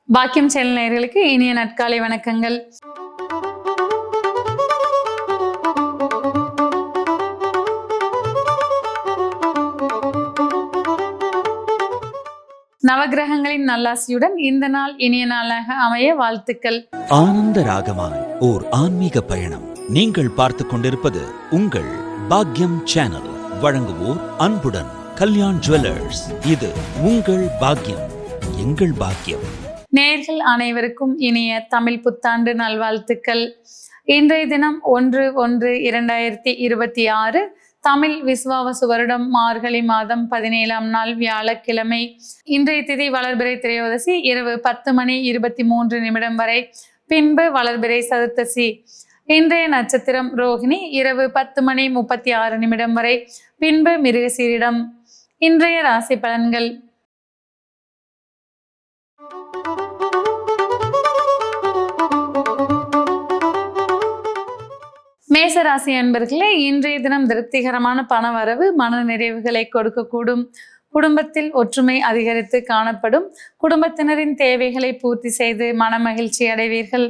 பாக்கியம் சேனல் நேயர்களுக்கு இனிய நற்காலை வணக்கங்கள். நவகிரகங்களின் நல்லாசியுடன் இந்த நாள் இனிய நாளாக அமைய வாழ்த்துக்கள். ஆனந்த ராகமாய் ஓர் ஆன்மீக பயணம். நீங்கள் பார்த்து கொண்டிருப்பது உங்கள் பாக்கியம் சேனல். வழங்குவோர் அன்புடன் கல்யாண் ஜுவல்லர்ஸ். இது உங்கள் பாக்கியம், எங்கள் பாக்கியம். நேயர்கள் அனைவருக்கும் இனிய தமிழ் புத்தாண்டு நல்வாழ்த்துக்கள். இன்றைய தினம் 1/1/2026 தமிழ் விசுவாவசு வருடம் மார்கழி மாதம் 17ஆம் நாள் வியாழக்கிழமை. இன்றைய திதி வளர்பிறை திரையோதசி இரவு 10:23 வரை, பின்பு வளர்பிறை சதுர்த்தசி. இன்றைய நட்சத்திரம் ரோகிணி இரவு 10:36 வரை, பின்பு மிருகசீரிடம். இன்றைய ராசி பலன்கள். மேசராசி அன்பர்களே, இன்றைய தினம் திருப்திகரமான பண வரவு மன நிறைவுகளை கொடுக்கக்கூடும். குடும்பத்தில் ஒற்றுமை அதிகரித்து காணப்படும். குடும்பத்தினரின் தேவைகளை பூர்த்தி செய்து மன மகிழ்ச்சி அடைவீர்கள்.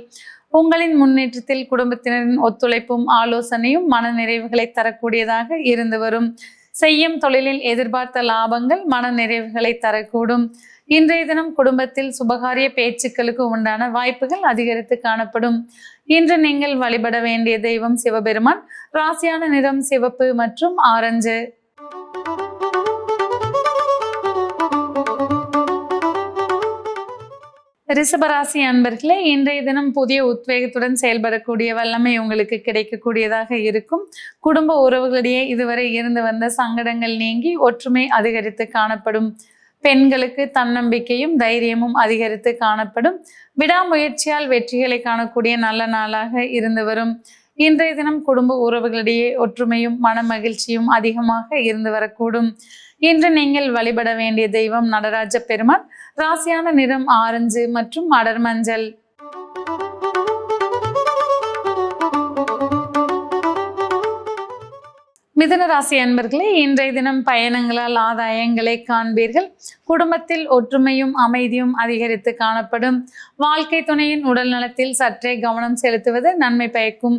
உங்களின் முன்னேற்றத்தில் குடும்பத்தினரின் ஒத்துழைப்பும் ஆலோசனையும் மன நிறைவுகளை தரக்கூடியதாக இருந்து வரும். செய்யும் தொழிலில் எதிர்பார்த்த லாபங்கள் மன நிறைவுகளை தரக்கூடும். இன்றைய தினம் குடும்பத்தில் சுபகாரிய பேச்சுக்களுக்கு உண்டான வாய்ப்புகள் அதிகரித்து காணப்படும். இன்று நீங்கள் வழிபட வேண்டிய தெய்வம் சிவபெருமான். ராசியான நிறம் சிவப்பு மற்றும் ஆரஞ்சு. ரிஷபராசி அன்பர்களே, இன்றைய தினம் புதிய உத்வேகத்துடன் செயல்படக்கூடிய வல்லமை உங்களுக்கு கிடைக்கக்கூடியதாக இருக்கும். குடும்ப உறவுகளிடையே இதுவரை இருந்து வந்த சங்கடங்கள் நீங்கி ஒற்றுமை அதிகரித்து காணப்படும். பெண்களுக்கு தன்னம்பிக்கையும் தைரியமும் அதிகரித்து காணப்படும். விடாமுயற்சியால் வெற்றிகளை காணக்கூடிய நல்ல நாளாக இருந்து வரும். இன்றைய தினம் குடும்ப உறவுகளிடையே ஒற்றுமையும் மன மகிழ்ச்சியும் அதிகமாக இருந்து வரக்கூடும். இன்று நீங்கள் வழிபட வேண்டிய தெய்வம் நடராஜ பெருமான். ராசியான நிறம் ஆரஞ்சு மற்றும் அடர் மஞ்சள். மிதுன ராசி அன்பர்களே, இன்றைய தினம் பயணங்களால் ஆதாயங்களை காண்பீர்கள். குடும்பத்தில் ஒற்றுமையும் அமைதியும் அதிகரித்து காணப்படும். வாழ்க்கை துணையின் உடல் நலத்தில் சற்றே கவனம் செலுத்துவது நன்மை பயக்கும்.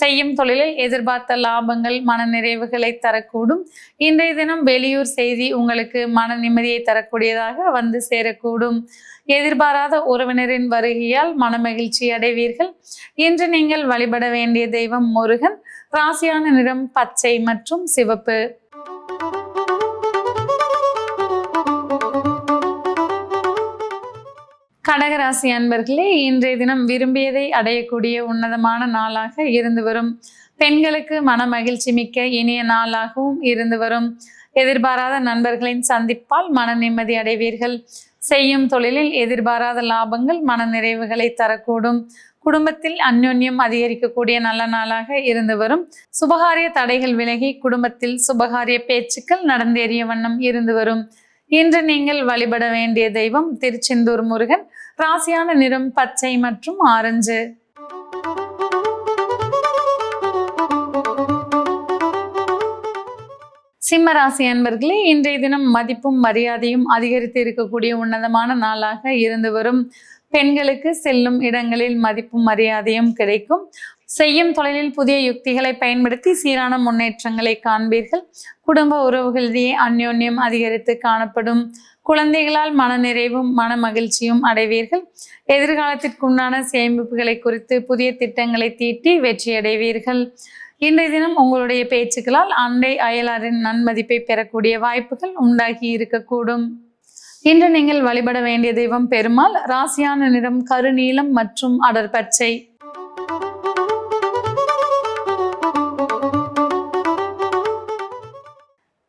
செய்யும் தொழிலில் எதிர்பார்த்த லாபங்கள் மன நிறைவுகளை தரக்கூடும். இன்றைய தினம் வெளியூர் செய்தி உங்களுக்கு மன நிம்மதியை தரக்கூடியதாக வந்து சேரக்கூடும். எதிர்பாராத உறவினரின் வருகையால் மனமகிழ்ச்சி அடைவீர்கள். இன்று நீங்கள் வழிபட வேண்டிய தெய்வம் முருகன். ராசியான நிறம் பச்சை மற்றும் சிவப்பு. கடகராசி அன்பர்களே, இன்றைய தினம் விரும்பியதை அடையக்கூடிய உன்னதமான நாளாக இருந்து வரும். பெண்களுக்கு மன மகிழ்ச்சி மிக்க இனிய நாளாகவும் இருந்து வரும். எதிர்பாராத நண்பர்களின் சந்திப்பால் மன நிம்மதி அடைவீர்கள். செய்யும் தொழிலில் எதிர்பாராத லாபங்கள் மன நிறைவுகளை தரக்கூடும். குடும்பத்தில் அந்யோன்யம் அதிகரிக்கக்கூடிய நல்ல நாளாக இருந்து வரும். சுபகாரிய தடைகள் விலகி குடும்பத்தில் சுபகாரிய பேச்சுக்கள் நடந்தேறிய வண்ணம் இருந்து வரும். இன்று நீங்கள் வழிபட வேண்டிய தெய்வம் திருச்செந்தூர் முருகன். ராசியான நிறம் பச்சை மற்றும் ஆரஞ்சு. சிம்மராசி அன்பர்களே, இன்றைய தினம் மதிப்பும் மரியாதையும் அதிகரித்து இருக்கக்கூடிய உன்னதமான நாளாக இருந்து வரும். பெண்களுக்கு செல்லும் இடங்களில் மதிப்பும் மரியாதையும் கிடைக்கும். செய்யும் தொழிலில் புதிய யுக்திகளை பயன்படுத்தி சீரான முன்னேற்றங்களை காண்பீர்கள். குடும்ப உறவுகளிடையே அந்யோன்யம் அதிகரித்து காணப்படும். குழந்தைகளால் மன நிறைவும் மன மகிழ்ச்சியும் அடைவீர்கள். எதிர்காலத்திற்குண்டான சேமிப்புகளை குறித்து புதிய திட்டங்களை தீட்டி வெற்றியடைவீர்கள். இன்றைய தினம் உங்களுடைய பேச்சுக்களால் அண்டை அயலாரின் நன்மதிப்பை பெறக்கூடிய வாய்ப்புகள் உண்டாகி இருக்கக்கூடும். இன்று நீங்கள் வழிபட வேண்டிய தெய்வம் பெருமாள். ராசியான நிறம் கருநீலம் மற்றும் அடர் பச்சை.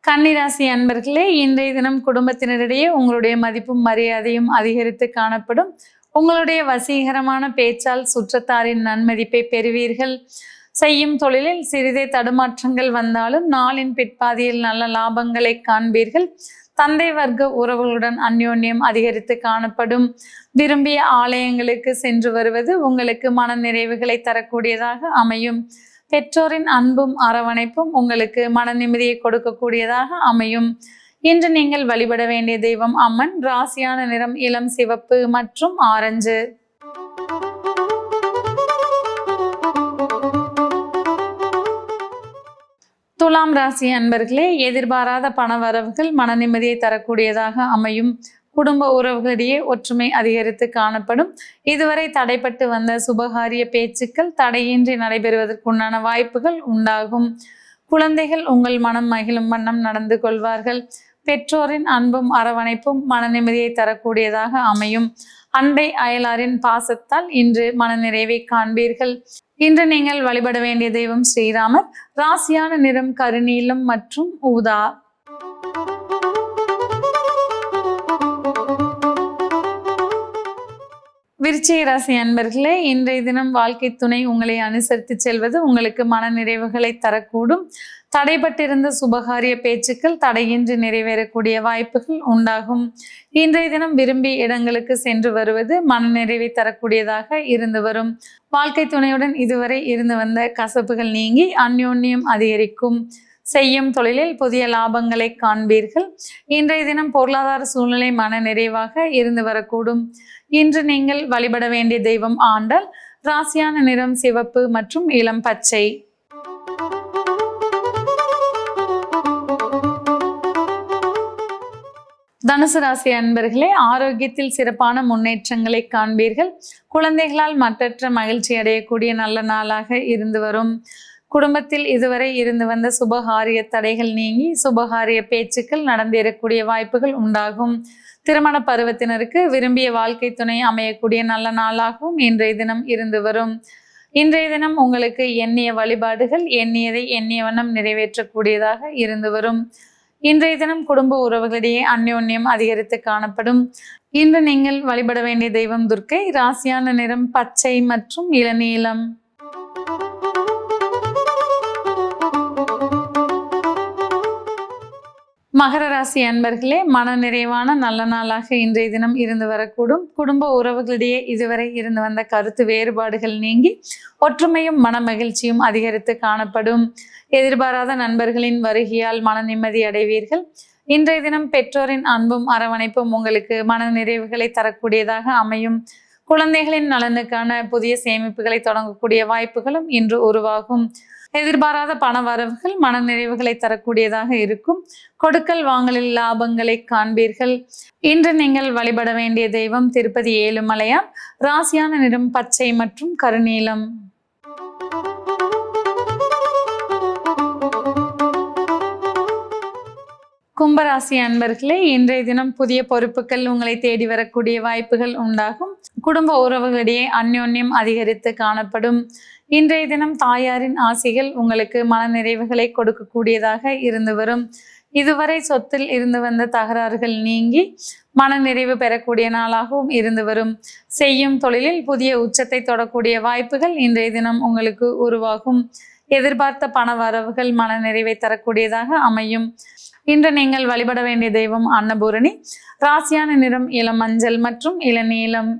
கன்னிராசி அன்பர்களே, இன்றைய தினம் குடும்பத்தினரிடையே உங்களுடைய மதிப்பும் மரியாதையும் அதிகரித்து காணப்படும். உங்களுடைய வசீகரமான பேச்சால் சுற்றத்தாரின் நன்மதிப்பை பெறுவீர்கள். செய்யும் தொழிலில் சிறிதே தடுமாற்றங்கள் வந்தாலும் நாளின் பிற்பாதியில் நல்ல லாபங்களை காண்பீர்கள். தந்தை வர்க்க உறவுகளுடன் அந்யோன்யம் அதிகரித்து காணப்படும். விரும்பிய ஆலயங்களுக்கு சென்று வருவது உங்களுக்கு மன நிறைவுகளை தரக்கூடியதாக அமையும். பெற்றோரின் அன்பும் அரவணைப்பும் உங்களுக்கு மன நிம்மதியை கொடுக்கக்கூடியதாக அமையும். இன்று நீங்கள் வழிபட வேண்டிய தெய்வம் அம்மன். ராசியான நிறம் இளம் சிவப்பு மற்றும் ஆரஞ்சு. துலாம் ராசி அன்பர்களே, எதிர்பாராத பண வரவுகள் மன நிம்மதியை தரக்கூடியதாக அமையும். குடும்ப உறவுகளிடையே ஒற்றுமை அதிகரித்து காணப்படும். இதுவரை தடைப்பட்டு வந்த சுபகாரிய பேச்சுக்கள் தடையின்றி நடைபெறுவதற்குண்டான வாய்ப்புகள் உண்டாகும். குழந்தைகள் உங்கள் மனம் மகிழும் வண்ணம் நடந்து கொள்வார்கள். பெற்றோரின் அன்பும் அரவணைப்பும் மன நிம்மதியை தரக்கூடியதாக அமையும். அண்டை அயலாரின் பாசத்தால் இன்று மனநிறைவை காண்பீர்கள். இன்று நீங்கள் வழிபட வேண்டிய தெய்வம் ஸ்ரீராமர். ராசியான நிறம் கருநீலம் மற்றும் ஊதா. விருச்சிக ராசி அன்பர்களே, இன்றைய தினம் வாழ்க்கை துணை உங்களை அனுசரித்து செல்வது உங்களுக்கு மன நிறைவுகளை தரக்கூடும். தடைபட்டிருந்த சுபகாரிய பேச்சுக்கள் தடையின்றி நிறைவேறக்கூடிய வாய்ப்புகள் உண்டாகும். இன்றைய தினம் விரும்பிய இடங்களுக்கு சென்று வருவது மன நிறைவை தரக்கூடியதாக இருந்து வரும். வாழ்க்கை துணையுடன் இதுவரை இருந்து வந்த கசப்புகள் நீங்கி அந்யோன்யம் அதிகரிக்கும். செய்யும் தொழிலில் புதிய லாபங்களை காண்பீர்கள். இன்றைய தினம் பொருளாதார சூழ்நிலை மன நிறைவாக இருந்து வரக்கூடும். இன்று நீங்கள் வழிபட வேண்டிய தெய்வம் ஆண்டாள். ராசியான நிறம் சிவப்பு மற்றும் இளம் பச்சை. தனுசு ராசி அன்பர்களே, ஆரோக்கியத்தில் சிறப்பான முன்னேற்றங்களை காண்பீர்கள். குழந்தைகளால் மற்றற்ற மகிழ்ச்சி அடையக்கூடிய நல்ல நாளாக இருந்து வரும். குடும்பத்தில் இதுவரை இருந்து வந்த சுபகாரிய தடைகள் நீங்கி சுபகாரிய பேச்சுக்கள் நடந்தேறக்கூடிய வாய்ப்புகள் உண்டாகும். திருமண பருவத்தினருக்கு விரும்பிய வாழ்க்கை துணை அமையக்கூடிய நல்ல நாளாகவும் இன்றைய தினம் இருந்து வரும். இன்றைய தினம் உங்களுக்கு எண்ணிய வழிபாடுகள் எண்ணியதை எண்ணிய வண்ணம் நிறைவேற்றக்கூடியதாக இருந்து வரும். இன்றைய தினம் குடும்ப உறவுகளிடையே அந்யோன்யம் அதிகரித்து காணப்படும். இன்று நீங்கள் வழிபட வேண்டிய தெய்வம் துர்க்கை. ராசியான நிறம் பச்சை மற்றும் இளநீலம். மகர ராசி அன்பர்களே, மன நிறைவான நல்ல நாளாக இன்றைய தினம் இருந்து வரக்கூடும். குடும்ப உறவுகளிடையே இதுவரை இருந்து வந்த கருத்து வேறுபாடுகள் நீங்கி ஒற்றுமையும் மன மகிழ்ச்சியும் அதிகரித்து காணப்படும். எதிர்பாராத நண்பர்களின் வருகையால் மன நிம்மதி அடைவீர்கள். இன்றைய தினம் பெற்றோரின் அன்பும் அரவணைப்பும் உங்களுக்கு மன நிறைவுகளை தரக்கூடியதாக அமையும். குழந்தைகளின் நலனுக்கான புதிய சேமிப்புகளை தொடங்கக்கூடிய வாய்ப்புகளும் இன்று உருவாகும். எதிர்பாராத பண வரவுகள் மன நிறைவுகளை தரக்கூடியதாக இருக்கும். கொடுக்கல் வாங்கலில் லாபங்களை காண்பீர்கள். இன்று நீங்கள் வழிபட வேண்டிய தெய்வம் திருப்பதி ஏழுமலையான். ராசியான நிறம் பச்சை மற்றும் கருநீலம். கும்பராசி அன்பர்களே, இன்றைய தினம் புதிய பொறுப்புகள் உங்களை தேடி வரக்கூடிய வாய்ப்புகள் உண்டாகும். குடும்ப உறவுகளிடையே அந்யோன்யம் அதிகரித்து காணப்படும். இன்றைய தினம் தாயாரின் ஆசைகள் உங்களுக்கு மன நிறைவுகளை கொடுக்கக்கூடியதாக இருந்து வரும். இதுவரை சொத்தில் இருந்து வந்த தகராறுகள் நீங்கி மன நிறைவு பெறக்கூடிய நாளாகவும் இருந்து வரும். செய்யும் தொழிலில் புதிய உச்சத்தை தொடக்கூடிய வாய்ப்புகள் இன்றைய தினம் உங்களுக்கு உருவாகும். எதிர்பார்த்த பண வரவுகள் மன நிறைவை தரக்கூடியதாக அமையும். இன்று நீங்கள் வழிபட வேண்டிய தெய்வம் அன்னபூரணி. ராசியான நிறம் இளம் மஞ்சள் மற்றும் இளநீலம்.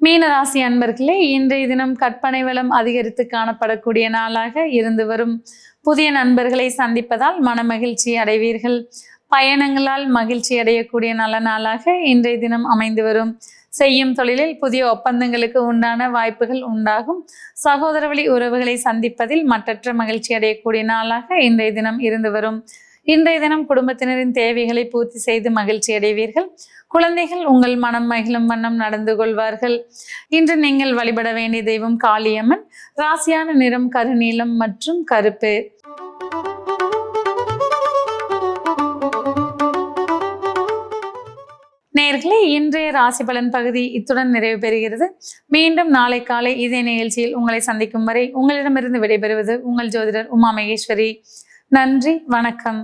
மீன ராசி அன்பர்களே, இன்றைய தினம் கற்பனை வளம் அதிகரித்து காணப்படக்கூடிய நாளாக இருந்து வரும். புதிய நண்பர்களை சந்திப்பதால் மன மகிழ்ச்சி அடைவீர்கள். பயணங்களால் மகிழ்ச்சி அடையக்கூடிய நல்ல நாளாக இன்றைய தினம் அமைந்து வரும். செய்யும் தொழிலில் புதிய ஒப்பந்தங்களுக்கு உண்டான வாய்ப்புகள் உண்டாகும். சகோதர வழி உறவுகளை சந்திப்பதில் மற்றற்ற மகிழ்ச்சி அடையக்கூடிய நாளாக இன்றைய தினம் இருந்து வரும். இன்றைய தினம் குடும்பத்தினரின் தேவைகளை பூர்த்தி செய்து மகிழ்ச்சி அடைவீர்கள். குழந்தைகள் உங்கள் மனம் மகிழும் வண்ணம் நடந்து கொள்வார்கள். இன்று நீங்கள் வழிபட வேண்டிய தெய்வம் காளியம்மன். ராசியான நிறம் கருநீலம் மற்றும் கருப்பு. நேயர்களே, இன்றைய ராசி பலன் பகுதி இத்துடன் நிறைவு பெறுகிறது. மீண்டும் நாளை காலை இதே நிகழ்ச்சியில் உங்களை சந்திக்கும் வரை உங்களிடமிருந்து விடைபெறுவது உங்கள் ஜோதிடர் உமா மகேஸ்வரி. நன்றி, வணக்கம்.